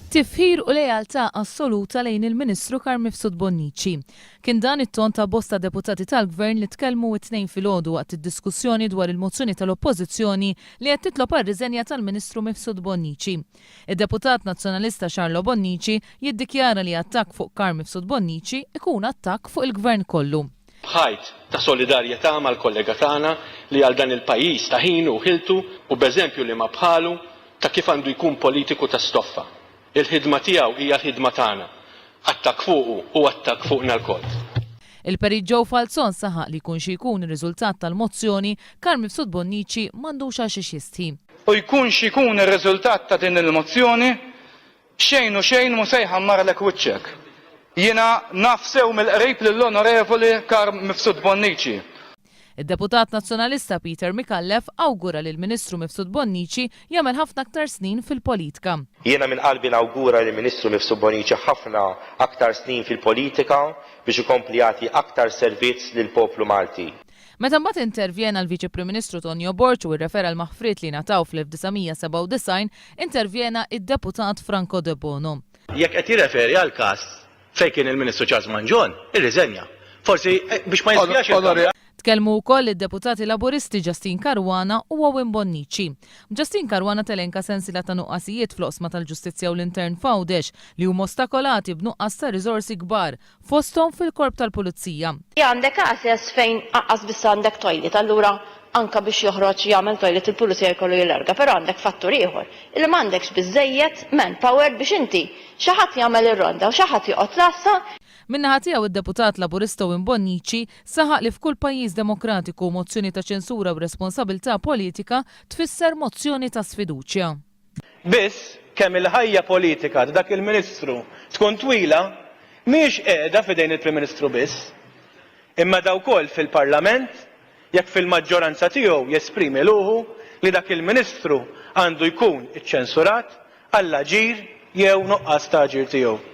Tifħir u lejaltà assoluta lejn il-Ministru Karm Mifsud Bonnici. Kien dan it-ton ta' bosta deputati tal-Gvern li tkellmu it-tnejn filgħodu waqt id-diskussjoni dwar il-mozzjoni tal-Oppożizzjoni li qed titlob għar-riżenja tal-Ministru Mifsud Bonnici. Id-deputat nazzjonalista Xarlo Bonnici jiddikjara li attakk fuq Karm Mifsud Bonnici ikun attakk fuq il-Gvern kollu. Bħajt ta' solidarjetà mal-kollega tagħna li għal dan il-pajjiż ta' ħinu u ħiltu u b'eżempju li ma bħalu ta' kif għandu jkun politiku ta' stoffa. Il-ħidma tiegħu hija l-ħidma tagħna. Attak fuqu u attak fuqna l-kol. Il-Perit Joe Falzon saħaq li jkun xi jkun ir-riżultat tal-mozzjoni, Karm Mifsud Bonnici m'għandux għax jistħi. U jkun xi jkun ir-riżultat ta' din il-mozzjoni, xejn u xejn mhu se jħammarlek wiċċek. Jiena naf sew mill-qrib lill-Onorevoli Karm Mifsud Bonnici. Id-deputat nazzjonalista Peter Mikallef awgura li l-Ministru Mifsud Bonnici jagħmel ħafna aktar snin fil-politika. Jiena minn qalbi nawgura li l-Ministru Mifsud Bonnici ħafna aktar snin fil-politika biex ikompli jagħti aktar servizz lill-poplu Malti. Meta mbagħad intervjena l-Viċi Prim Ministru Tonio Borġ u rrefera l-maħfriet li nataw fl-1997, intervjena id-deputat Franco De Bono. Jekk qed jirreferi għal każ fejn kien il-Ministru Charles Mangione, irriżenja. Forsi biex ma jispjax. Tkellmu wkoll id-deputati Laburisti Justin Caruana u Owen Bonnici. Justin Caruana telenka sensiela ta' nuqqasijiet fl-oqsma tal-ġustizzja u l-intern fawdex li huma ostakolati b'nuqqas ta' riżorsi kbar fosthom fil-korp tal-pulizija. Għandek access fejn aqqas biss għandek toilet, allura anka biex joħroġ jagħmel toilet il-pulizija jkollu jilarga, però għandek fattur ieħor. Il m'għandekx biżejjed manpower biex inti xi ħadd jagħmel ir-ronda u xi ħadd joqgħod rassa. Minnaħa tiegħu id-deputat Laburista Owen Bonnici saħaq li f'kull pajjiż demokratiku mozzjoni ta' ċensura u responsabilità politika tfisser mozzjoni ta' sfiduċja. Biss kemm il-ħajja politika ta' dak il-Ministru tkun twila mhix qiegħda f'idejn il-Prim Ministru biss, imma daw ukoll fil-Parlament jekk fil-maġġoranza tiegħu jesprimi luħu li dak il-Ministru għandu jkun iċċensurat għall aġir jew nuqqas ta' aġir tiegħu.